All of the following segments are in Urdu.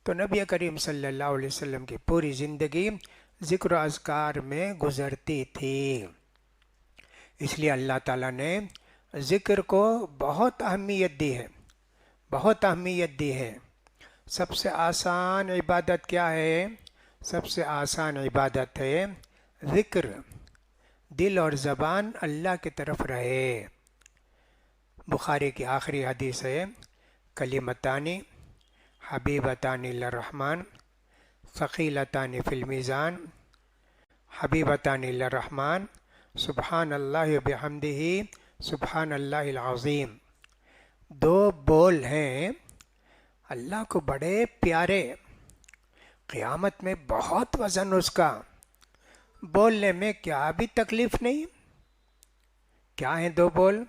تو نبی کریم صلی اللہ علیہ وسلم کی پوری زندگی ذکر و اذکار میں گزرتی تھی۔ اس لیے اللہ تعالیٰ نے ذکر کو بہت اہمیت دی ہے، بہت اہمیت دی ہے۔ سب سے آسان عبادت کیا ہے؟ سب سے آسان عبادت ہے ذکر، دل اور زبان اللہ کی طرف رہے۔ بخاری کی آخری حدیث ہے، کلمتانی حبیبتان للرحمن ثقیلتان فی المیزان، حبیبتان للرحمن سبحان اللہ بحمدہ سبحان اللہ العظیم۔ دو بول ہیں اللہ کو بڑے پیارے، قیامت میں بہت وزن اس کا، بولنے میں کیا بھی تکلیف نہیں۔ کیا ہیں دو بول؟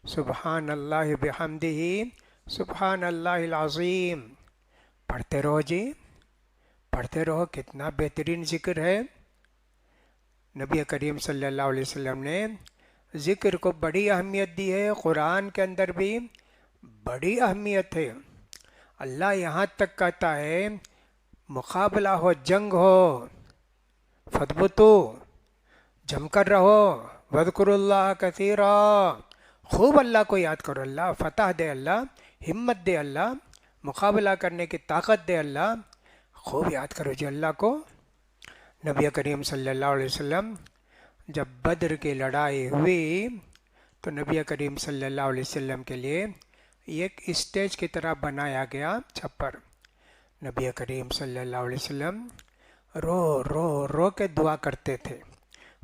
سبحان اللہ بحمدہ سبحان اللہ العظیم۔ پڑھتے رہو جی، پڑھتے رہو، کتنا بہترین ذکر ہے۔ نبی کریم صلی اللہ علیہ وسلم نے ذکر کو بڑی اہمیت دی ہے، قرآن کے اندر بھی بڑی اہمیت ہے۔ اللہ یہاں تک کہتا ہے مقابلہ ہو، جنگ ہو، فَاثْبُتُوا، جم کر رہو، وَاذْكُرُوا اللَّهَ كَثِيرًا، خوب اللہ کو یاد کرو، اللہ فتح دے، اللہ ہمت دے، اللہ مقابلہ کرنے کی طاقت دے، اللہ خوب یاد کرو جی اللہ کو۔ نبی کریم صلی اللہ علیہ وسلم جب بدر کی لڑائی ہوئی تو نبی کریم صلی اللہ علیہ وسلم کے لیے ایک اسٹیج کی طرح بنایا گیا چھپر۔ نبی کریم صلی اللہ علیہ وسلم رو رو رو کے دعا کرتے تھے۔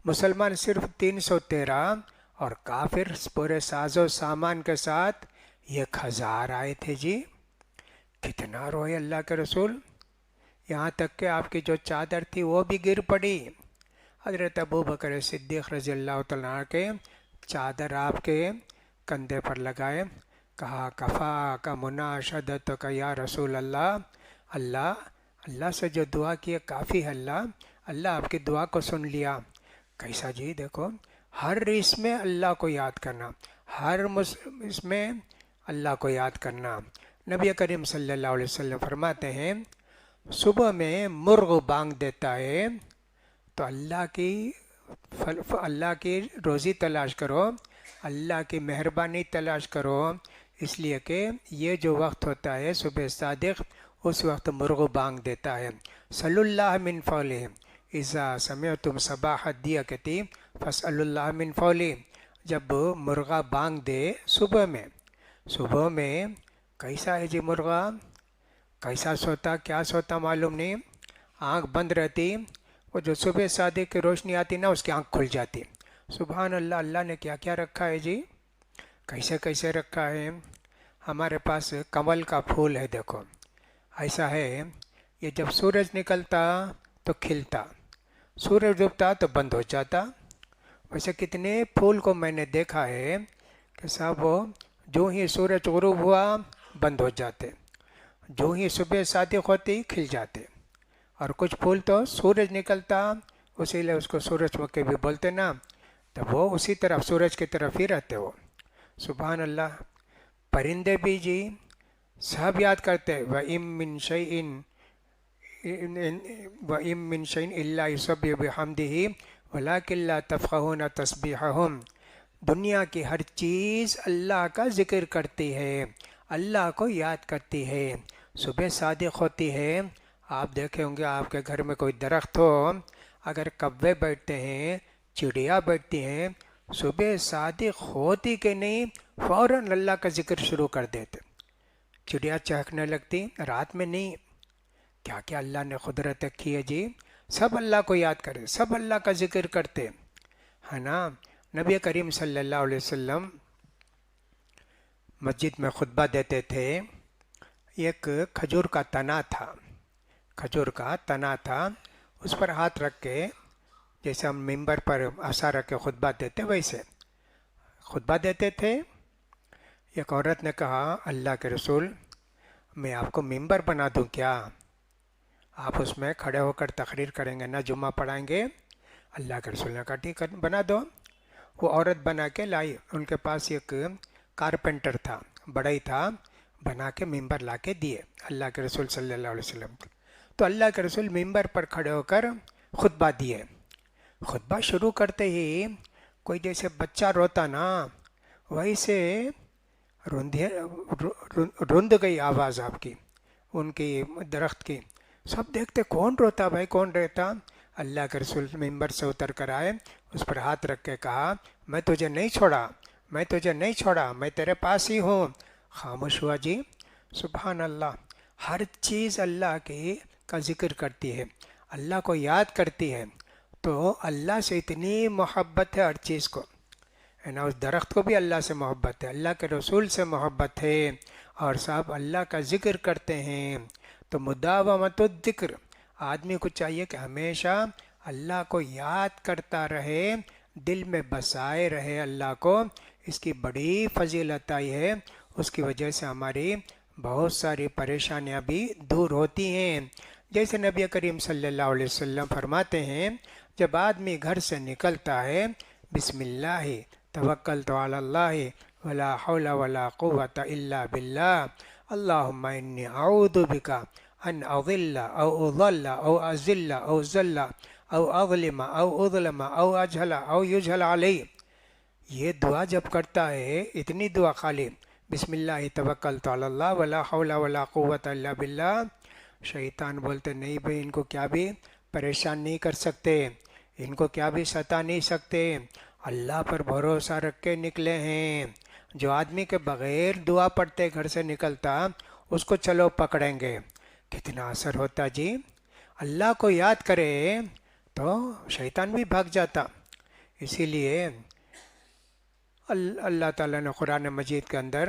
مسلمان صرف 313 اور کافر پورے ساز و سامان کے ساتھ 1000 آئے تھے جی۔ کتنا روئے اللہ کے رسول، یہاں تک کہ آپ کی جو چادر تھی وہ بھی گر پڑی۔ حضرت ابو بکر صدیق رضی اللہ تعالیٰ عنہ کے چادر آپ کے کندھے پر لگائے، کہا کفا کا مناشدت کا یا رسول اللہ، اللہ سے جو دعا کی کافی ہے، اللہ آپ کی دعا کو سن لیا۔ کیسا جی؟ دیکھو ہر اس میں اللہ کو یاد کرنا، ہر اس میں اللہ کو یاد کرنا۔ نبی کریم صلی اللہ علیہ وسلم فرماتے ہیں صبح میں مرغ بانگ دیتا ہے تو اللہ کی روزی تلاش کرو، اللہ کی مہربانی تلاش کرو، اس لیے کہ یہ جو وقت ہوتا ہے صبح صادق، اس وقت مرغ بانگ دیتا ہے۔ صلی اللہ من فضلہ اذا سمعتم صباح الدیکۃ فاسألوا اللہ من فضلہ، جب مرغا بانگ دے صبح میں کیسا ہے جی مرغا، کیسا سوتا، کیا سوتا معلوم نہیں، آنکھ بند رہتی، وہ جو صبح صادق کی روشنی آتی نا اس کی آنکھ کھل جاتی۔ سبحان اللہ، اللہ نے کیا کیا رکھا ہے جی، کیسے کیسے رکھا ہے۔ ہمارے پاس کمل کا پھول ہے، دیکھو ایسا ہے، یہ جب سورج نکلتا تو کھلتا، سورج ڈوبتا تو بند ہو جاتا۔ ویسے کتنے پھول کو میں نے دیکھا ہے کہ صاحب وہ جو ہی سورج غروب ہوا بند ہو جاتے، جو ہی صبح صادق ہوتی کھل جاتے، اور کچھ پھول تو سورج نکلتا، اسی لیے اس کو سورج مکھی بھی بولتے نا، تو وہ اسی طرف سورج کی طرف ہی رہتے وہ۔ سبحان اللہ، پرندے بھی جی سب یاد کرتے، وَإِن مِّن شَيْءٍ إِلَّا يُسَبِّحُ بِحَمْدِهِ وَلَٰكِن لَّا تَفْقَهُونَ تَسْبِيحَهُمْ۔ دنیا کی ہر چیز اللہ کا ذکر کرتی ہے، اللہ کو یاد کرتی ہے، صبح صادق ہوتی ہے۔ آپ دیکھے ہوں گے آپ کے گھر میں کوئی درخت ہو، اگر کوے بیٹھتے ہیں، چڑیا بیٹھتی ہیں، صبح صادق ہوتی کہ نہیں فوراً اللہ کا ذکر شروع کر دیتے، چڑیا چہکنے لگتی، رات میں نہیں۔ کیا کیا اللہ نے قدرت کی ہے جی، سب اللہ کو یاد کرے، سب اللہ کا ذکر کرتے ہے نا۔ نبی کریم صلی اللہ علیہ وسلم مسجد میں خطبہ دیتے تھے، ایک کھجور کا تنا تھا، کھجور کا تنا تھا، اس پر ہاتھ رکھ کے جیسے ہم ممبر پر عصا رکھ کے خطبہ دیتے ویسے خطبہ دیتے تھے۔ ایک عورت نے کہا اللہ کے رسول میں آپ کو ممبر بنا دوں کیا، آپ اس میں کھڑے ہو کر تقریر کریں گے نا، جمعہ پڑھائیں گے۔ اللہ کے رسول نے کہا ٹھیک ہے بنا دو۔ وہ عورت بنا کے لائی، ان کے پاس ایک کارپینٹر تھا، بڑا ہی تھا، بنا کے ممبر لا کے دیے اللہ کے رسول صلی اللہ علیہ وسلم کو۔ تو اللہ کے رسول ممبر پر کھڑے ہو کر خطبہ دیے۔ خطبہ شروع کرتے ہی کوئی جیسے بچہ روتا نا، وہی سے رند گئی آواز آپ کی، ان کی درخت کی۔ سب دیکھتے کون روتا بھائی، کون رہتا؟ اللہ کے رسول ممبر سے اتر کر آئے، اس پر ہاتھ رکھ کے کہا میں تجھے نہیں چھوڑا، میں تجھے نہیں چھوڑا، میں تیرے پاس ہی ہوں۔ خاموش ہوا جی۔ سبحان اللہ، ہر چیز اللہ کی کا ذکر کرتی ہے، اللہ کو یاد کرتی ہے، تو اللہ سے اتنی محبت ہے ہر چیز کو، ہے نا۔ اس درخت کو بھی اللہ سے محبت ہے، اللہ کے رسول سے محبت ہے، اور سب اللہ کا ذکر کرتے ہیں۔ تو مداومت الذکر، آدمی کو چاہیے کہ ہمیشہ اللہ کو یاد کرتا رہے، دل میں بسائے رہے اللہ کو۔ اس کی بڑی فضیلت آئی ہے، اس کی وجہ سے ہماری بہت ساری پریشانیاں بھی دور ہوتی ہیں۔ جیسے نبی کریم صلی اللہ علیہ وسلم فرماتے ہیں، جب آدمی گھر سے نکلتا ہے، بسم اللہ توکلت علی اللہ ولا حول ولا قوت الا باللہ، اللہم انی اعوذ بک ان اضل او اضل او ازل او ذل او اظلم او اظلم او اجہل او یجہل علی، یہ دعا جب کرتا ہے، اتنی دعا خالی بسم اللہ توکلت علی اللہ ولا حول ولا قوت الا باللہ، شیطان بولتے نہیں بھائی ان کو کیا بھی پریشان نہیں کر سکتے، ان کو کیا بھی ستا نہیں سکتے، اللہ پر بھروسہ رکھ کے نکلے ہیں۔ جو آدمی کے بغیر دعا پڑھتے گھر سے نکلتا، اس کو چلو پکڑیں گے، کتنا اثر ہوتا جی۔ اللہ کو یاد کرے تو شیطان بھی بھاگ جاتا۔ اسی لیے اللہ تعالیٰ نے قرآن مجید کے اندر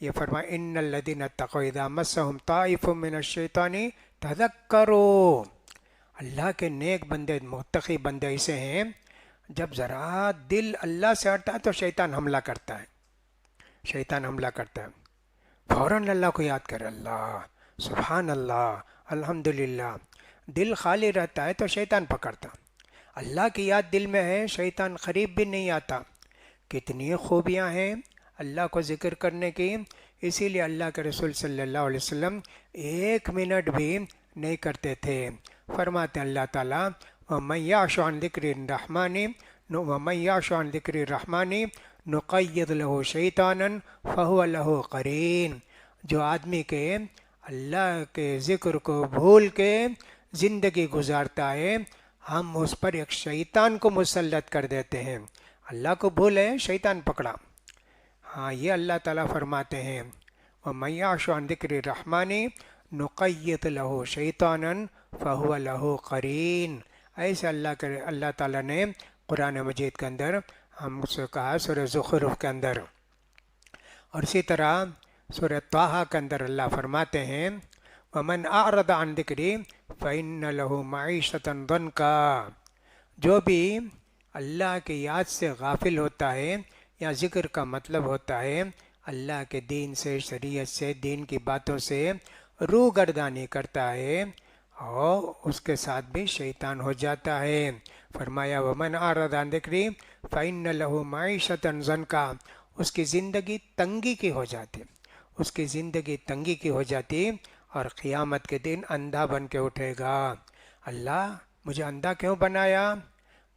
یہ فرمایا ان الذین اتقوا اذا مسهم طائف من الشیطان تذکروا، اللہ کے نیک بندے متقی بندے ایسے ہیں جب ذرا دل اللہ سے ہٹتا ہے تو شیطان حملہ کرتا ہے، شیطان حملہ کرتا ہے، فوراً اللہ کو یاد کر اللہ سبحان اللہ الحمدللہ، دل خالی رہتا ہے تو شیطان پکڑتا، اللہ کی یاد دل میں ہے شیطان قریب بھی نہیں آتا۔ کتنی خوبیاں ہیں اللہ کو ذکر کرنے کی، اسی لیے اللہ کے رسول صلی اللہ علیہ وسلم 1 منٹ بھی نہیں کرتے تھے۔ فرماتے ہیں اللہ تعالیٰ وَمَن يَعْشُ عَن ذِكْرِ الرَّحْمَنِ وَمَن يَعْشُ عَن ذِكْرِ الرَّحْمَنِ نُقَيِّضْ لَهُ شَيْطَانًا فَهُوَ لَهُ قَرِينٌ، جو آدمی کے اللہ کے ذکر کو بھول کے زندگی گزارتا ہے، ہم اس پر ایک شیطان کو مسلط کر دیتے ہیں۔ اللہ کو بھولے شیطان پکڑا، ہاں یہ اللہ تعالیٰ فرماتے ہیں وَمَن يَعْشُ عَن ذِكْرِ الرَّحْمَنِ نُقَيِّضْ لَهُ شَيْطَانًا فَهُوَ لَهُ قَرِينٌ، ایسے اللہ تعالیٰ نے قرآن مجید کے اندر ہم سے کہا سورہ زخرف کے اندر، اور اسی طرح سورہ طٰہٰ کے اندر اللہ فرماتے ہیں وَمَنْ أَعْرَضَ عَن ذِكْرِي فَإِنَّ لَهُ مَعِيشَةً ضَنْكًا، جو بھی اللہ کی یاد سے غافل ہوتا ہے، یا ذکر کا مطلب ہوتا ہے اللہ کے دین سے، شریعت سے، دین کی باتوں سے روح گردانی کرتا ہے، اور اس کے ساتھ بھی شیطان ہو جاتا ہے۔ فرمایا وَمَنْ أَعْرَضَ عَن ذِكْرِي فَإِنَّ لَهُ مَعِيشَةً ضَنْكًا، اس کی زندگی تنگی کی ہو جاتی، اس کی زندگی تنگی کی ہو جاتی، اور قیامت کے دن اندھا بن کے اٹھے گا۔ اللہ مجھے اندھا کیوں بنایا؟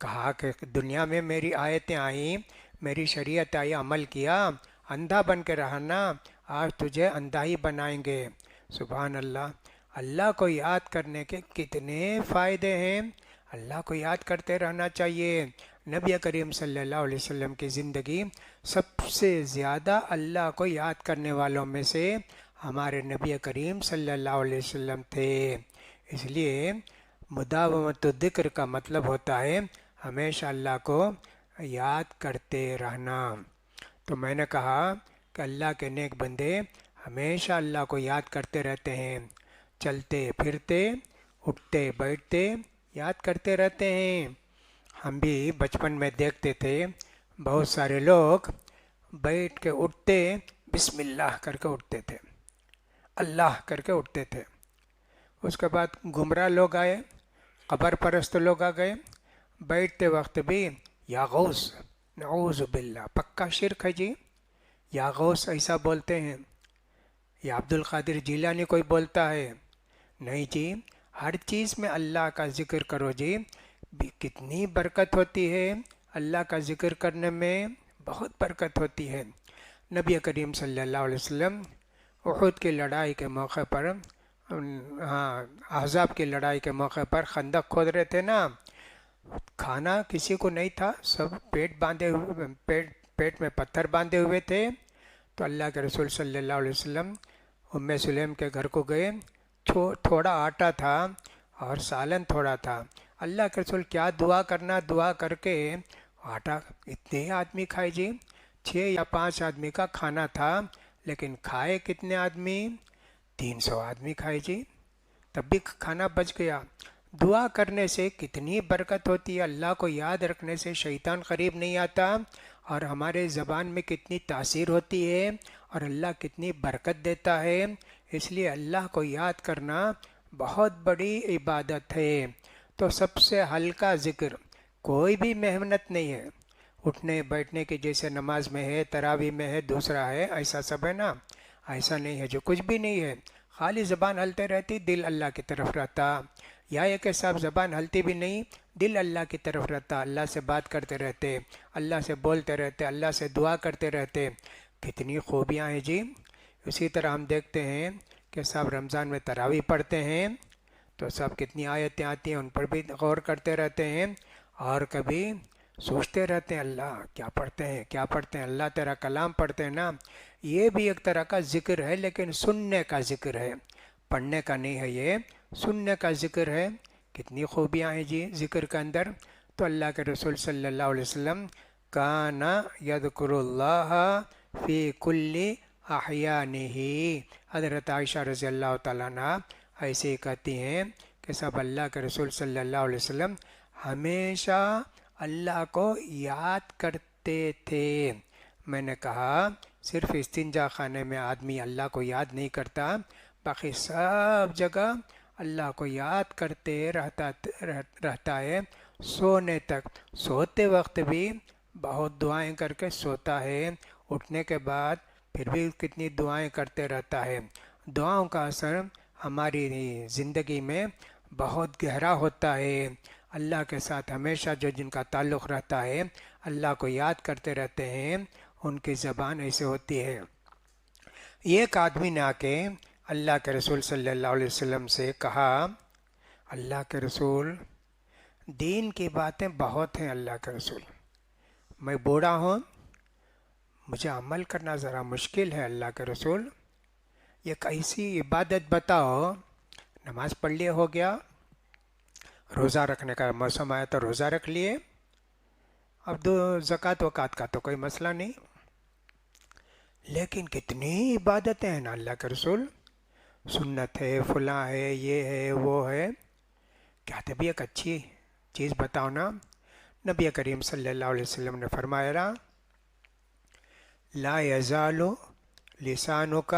کہا کہ دنیا میں میری آیتیں آئیں، میری شریعت آئی، عمل کیا، اندھا بن کے رہنا، آج تجھے اندھا ہی بنائیں گے۔ سبحان اللہ، اللہ کو یاد کرنے کے کتنے فائدے ہیں، اللہ کو یاد کرتے رہنا چاہیے۔ نبی کریم صلی اللہ علیہ وسلم کی زندگی سب سے زیادہ اللہ کو یاد کرنے والوں میں سے ہمارے نبی کریم صلی اللہ علیہ وسلم تھے۔ اس لیے مداومت الذکر کا مطلب ہوتا ہے ہمیشہ اللہ کو یاد کرتے رہنا۔ تو میں نے کہا کہ اللہ کے نیک بندے ہمیشہ اللہ کو یاد کرتے رہتے ہیں، چلتے پھرتے اٹھتے بیٹھتے یاد کرتے رہتے ہیں۔ ہم بھی بچپن میں دیکھتے تھے بہت سارے لوگ بیٹھ کے اٹھتے بسم اللہ کر کے اٹھتے تھے، اللہ کر کے اٹھتے تھے۔ اس کے بعد گمراہ لوگ آئے، قبر پرست لوگ آ گئے، بیٹھتے وقت بھی یا غوث، نعوذ باللہ، پکا شرک ہے جی، یا غوث ایسا بولتے ہیں، یا عبد القادر جیلانی کوئی بولتا ہے؟ نہیں جی، ہر چیز میں اللہ کا ذکر کرو جی، کتنی برکت ہوتی ہے اللہ کا ذکر کرنے میں، بہت برکت ہوتی ہے۔ نبی کریم صلی اللہ علیہ وسلم احد کی لڑائی کے موقع پر، ہاں، احزاب کی لڑائی کے موقع پر خندق کھود رہے تھے نا، کھانا کسی کو نہیں تھا، سب پیٹ باندھے ہوئے، پیٹ میں پتھر باندھے ہوئے تھے۔ تو اللہ کے رسول صلی اللہ علیہ وسلم ام سلیم کے گھر کو گئے، تھوڑا آٹا تھا اور سالن تھوڑا تھا۔ اللہ کے رسول کیا دعا کرنا، دعا کر کے آٹا اتنے ہی آدمی کھائے جی، 6 یا 5 آدمی کا کھانا تھا، لیکن کھائے کتنے آدمی؟ 300 آدمی کھائے جی، تب بھی کھانا بچ گیا۔ دعا کرنے سے کتنی برکت ہوتی ہے، اللہ کو یاد رکھنے سے شیطان قریب نہیں آتا، اور ہمارے زبان میں کتنی تاثیر ہوتی ہے، اور اللہ کتنی برکت دیتا ہے۔ اس لیے اللہ کو یاد کرنا بہت بڑی عبادت ہے۔ تو سب سے ہلکا ذکر، کوئی بھی محنت نہیں ہے، اٹھنے بیٹھنے کی جیسے نماز میں ہے، تراویح میں ہے، دوسرا ہے، ایسا سب ہے نا، ایسا نہیں ہے جو کچھ بھی نہیں ہے، خالی زبان ہلتے رہتی، دل اللہ کی طرف رہتا، یا یہ کہ صاحب زبان ہلتی بھی نہیں، دل اللہ کی طرف رہتا، اللہ سے بات کرتے رہتے، اللہ سے بولتے رہتے، اللہ سے دعا کرتے رہتے، کتنی خوبیاں ہیں جی۔ اسی طرح ہم دیکھتے ہیں کہ صاحب رمضان میں تراویح پڑھتے ہیں تو سب کتنی آیتیں آتی ہیں، ان پر بھی غور کرتے رہتے ہیں، اور کبھی سوچتے رہتے ہیں اللہ کیا پڑھتے ہیں، کیا پڑھتے ہیں، اللہ تیرا کلام پڑھتے ہیں نا، یہ بھی ایک طرح کا ذکر ہے، لیکن سننے کا ذکر ہے، پڑھنے کا نہیں ہے، یہ سننے کا ذکر ہے۔ کتنی خوبیاں ہیں جی ذکر کے اندر۔ تو اللہ کے رسول صلی اللہ علیہ وسلم کانا یذکر اللہ فی کل احیانہ، حضرت عائشہ رضی اللہ تعالیٰ عنہ ایسے ہی کہتی ہیں کہ سب اللہ کے رسول صلی اللہ علیہ وسلم ہمیشہ اللہ کو یاد کرتے تھے۔ میں نے کہا صرف استنجا خانے میں آدمی اللہ کو یاد نہیں کرتا، باقی سب جگہ اللہ کو یاد کرتے رہتا ہے، سونے تک، سوتے وقت بھی بہت دعائیں کر کے سوتا ہے، اٹھنے کے بعد پھر بھی کتنی دعائیں کرتے رہتا ہے۔ دعاؤں کا اثر ہماری زندگی میں بہت گہرا ہوتا ہے۔ اللہ کے ساتھ ہمیشہ جو جن کا تعلق رہتا ہے، اللہ کو یاد کرتے رہتے ہیں، ان کی زبان ایسے ہوتی ہے۔ ایک آدمی نے آ کے اللہ کے رسول صلی اللہ علیہ وسلم سے کہا، اللہ کے رسول دین کی باتیں بہت ہیں، اللہ کے رسول میں بوڑھا ہوں، مجھے عمل کرنا ذرا مشکل ہے، اللہ کے رسول ایک ایسی عبادت بتاؤ، نماز پڑھ لیے ہو گیا، روزہ رکھنے کا موسم آیا تو روزہ رکھ لیے، اب زکوٰۃ وکات کا تو کوئی مسئلہ نہیں، لیکن کتنی عبادتیں ہیں نا اللہ کے رسول، سنت ہے، فلاں ہے، یہ ہے، وہ ہے، کیا بھی ایک اچھی چیز بتاؤ نا۔ نبی کریم صلی اللہ علیہ وسلم نے فرمایا، لا یزال لسانک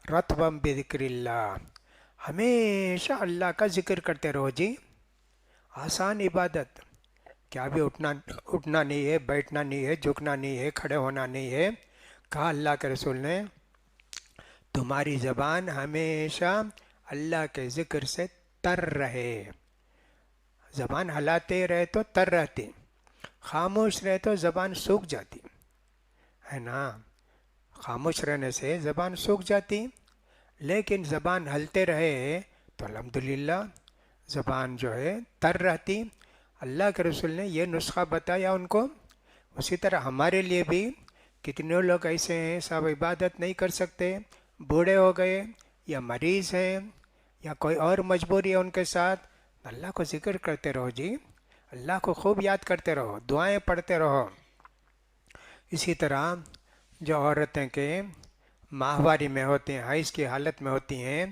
رطبا بذکر اللہ، ہمیشہ اللہ کا ذکر کرتے رہو جی، آسان عبادت، کیا بھی اٹھنا نہیں ہے، بیٹھنا نہیں ہے، جھکنا نہیں ہے، کھڑے ہونا نہیں ہے، کہا اللہ کے رسول نے تمہاری زبان ہمیشہ اللہ کے ذکر سے تر رہے، زبان ہلاتے رہے تو تر رہتی، خاموش رہے تو زبان سوکھ جاتی ہے نا، خاموش رہنے سے زبان سوکھ جاتی، لیکن زبان ہلتے رہے تو الحمدللہ زبان جو ہے تر رہتی۔ اللہ کے رسول نے یہ نسخہ بتایا ان کو۔ اسی طرح ہمارے لیے بھی کتنے لوگ ایسے ہیں سب عبادت نہیں کر سکتے، بوڑھے ہو گئے یا مریض ہیں یا کوئی اور مجبوری ہے ان کے ساتھ، اللہ کو ذکر کرتے رہو جی، اللہ کو خوب یاد کرتے رہو، دعائیں پڑھتے رہو۔ اسی طرح جو عورتیں کے ماہواری میں ہوتی ہیں، حیض کی حالت میں ہوتی ہیں،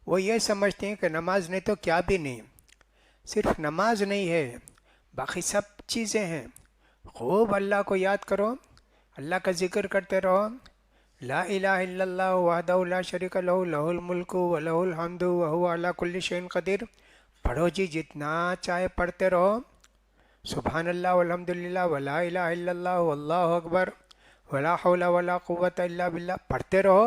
وہ یہ سمجھتی ہیں کہ نماز نہیں تو کیا بھی نہیں، صرف نماز نہیں ہے، باقی سب چیزیں ہیں، خوب اللہ کو یاد کرو، اللہ کا ذکر کرتے رہو، لا الہ الا اللہ وحدہ لا شریک لہ لہ الملک و لہ الحمد وہو علی کل شیء قدیر، پڑھو جی جتنا چاہے پڑھتے رہو، سبحان اللہ والحمد للہ ولا الہ الا اللہ واللہ اکبر ولا حول ولا قوت الا باللہ پڑھتے رہو،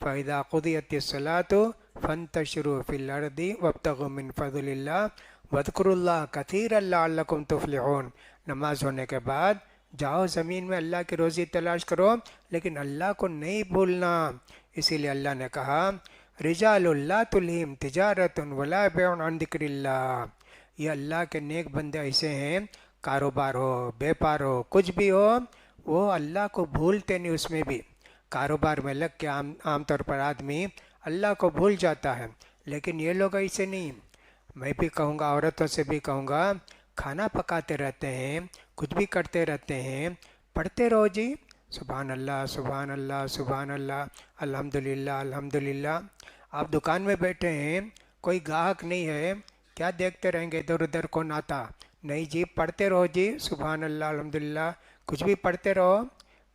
فَإِذَا قُضِيَتِ الصَّلَاةُ فَانتَشِرُوا فِي الْأَرْضِ وَابْتَغُوا مِنْ فَضْلِ اللَّهِ وَاذْكُرُوا اللَّهَ كَثِيرًا لَعَلَّكُمْ تُفْلِحُونَ۔ نماز ہونے کے بعد جاؤ زمین میں اللہ کی روزی تلاش کرو، لیکن اللہ کو نہیں بھولنا۔ اسی لیے اللہ نے کہا رجال لا تلہم تجارت ولا بیع عن ذکر اللہ۔ یہ اللہ کے نیک بندے ایسے ہیں، کاروبار ہو، بیپار ہو، کچھ بھی ہو، وہ اللہ کو بھولتے نہیں۔ اس میں بھی کاروبار میں لگ کے عام طور پر آدمی اللہ کو بھول جاتا ہے، لیکن یہ لوگ ایسے نہیں۔ میں بھی کہوں گا، عورتوں سے بھی کہوں گا، کھانا پکاتے رہتے ہیں، کچھ بھی کرتے رہتے ہیں، پڑھتے رہو جی، سبحان اللہ سبحان اللہ سبحان اللہ، الحمدللہ الحمدللہ۔ آپ دکان میں بیٹھے ہیں، کوئی گاہک نہیں ہے، کیا دیکھتے رہیں گے ادھر ادھر کون آتا؟ نہیں جی، پڑھتے رہو جی، سبحان اللہ الحمدللہ، کچھ بھی پڑھتے رہو،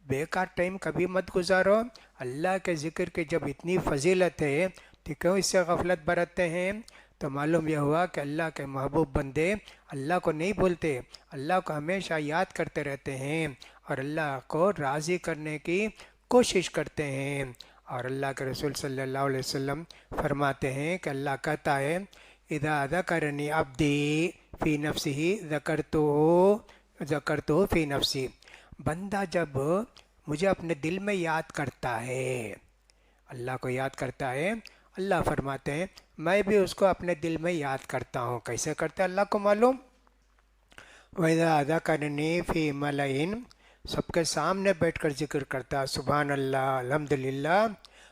بیکار ٹائم کبھی مت گزارو۔ اللہ کے ذکر کی جب اتنی فضیلت ہے تو کیوں اس سے غفلت برتتے ہیں؟ تو معلوم یہ ہوا کہ اللہ کے محبوب بندے اللہ کو نہیں بھولتے، اللہ کو ہمیشہ یاد کرتے رہتے ہیں اور اللہ کو راضی کرنے کی کوشش کرتے ہیں۔ اور اللہ کے رسول صلی اللہ علیہ وسلم فرماتے ہیں کہ اللہ کہتا ہے اذا ذکرنی عبدی فی نفسہ ذکرتہ فی نفسی۔ بندہ جب مجھے اپنے دل میں یاد کرتا ہے، اللہ کو یاد کرتا ہے، اللہ فرماتے ہیں میں بھی اس کو اپنے دل میں یاد کرتا ہوں۔ کیسے کرتا ہے اللہ کو معلوم؟ وَإِذَا ذَكَرَنِي فِي مَلَئٍ، سب کے سامنے بیٹھ کر ذکر کرتا سبحان اللہ الحمدللہ،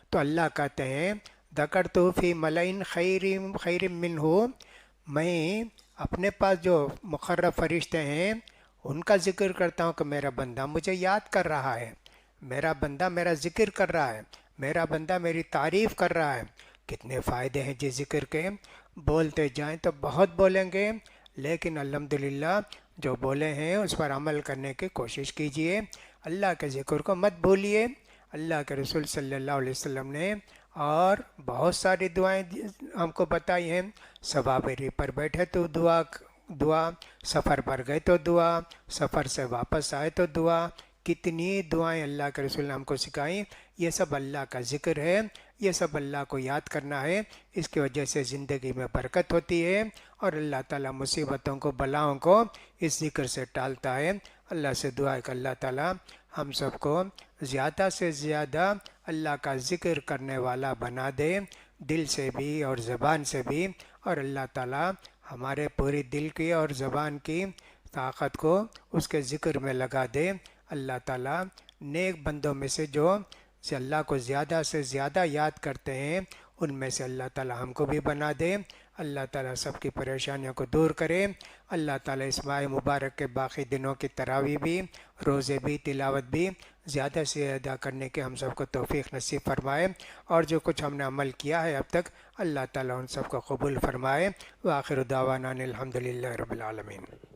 تو اللہ کہتے ہیں ذَكَرْتُهُ فِي مَلَئٍ خَيْرٍ مِّنْهُ، میں اپنے پاس جو مقرب فرشتے ہیں ان کا ذکر کرتا ہوں کہ میرا بندہ مجھے یاد کر رہا ہے، میرا بندہ میرا ذکر کر رہا ہے، میرا بندہ میری تعریف کر رہا ہے۔ کتنے فائدے ہیں جی ذکر کے، بولتے جائیں تو بہت بولیں گے، لیکن الحمدللہ جو بولے ہیں اس پر عمل کرنے کی کوشش کیجئے۔ اللہ کے ذکر کو مت بھولیے۔ اللہ کے رسول صلی اللہ علیہ وسلم نے اور بہت ساری دعائیں ہم کو بتائی ہیں۔ سوابری پر بیٹھے تو دعا، سفر پر گئے تو دعا، سفر سے واپس آئے تو دعا، کتنی دعائیں اللہ کے رسول نے ہم کو سکھائیں۔ یہ سب اللہ کا ذکر ہے، یہ سب اللہ کو یاد کرنا ہے، اس کی وجہ سے زندگی میں برکت ہوتی ہے اور اللہ تعالیٰ مصیبتوں کو بلاؤں کو اس ذکر سے ٹالتا ہے۔ اللہ سے دعا ہے کہ اللہ تعالیٰ ہم سب کو زیادہ سے زیادہ اللہ کا ذکر کرنے والا بنا دے، دل سے بھی اور زبان سے بھی، اور اللہ تعالیٰ ہمارے پوری دل کی اور زبان کی طاقت کو اس کے ذکر میں لگا دے۔ اللہ تعالیٰ نیک بندوں میں سے جو اللہ کو زیادہ سے زیادہ یاد کرتے ہیں ان میں سے اللہ تعالیٰ ہم کو بھی بنا دے۔ اللہ تعالیٰ سب کی پریشانیوں کو دور کرے۔ اللہ تعالیٰ اس ماہ مبارک کے باقی دنوں کی تراویح بھی، روزے بھی، تلاوت بھی زیادہ سے زیادہ کرنے کے ہم سب کو توفیق نصیب فرمائے، اور جو کچھ ہم نے عمل کیا ہے اب تک اللہ تعالیٰ ان سب کو قبول فرمائے۔ وآخر دعوانا الحمدللہ رب العالمین۔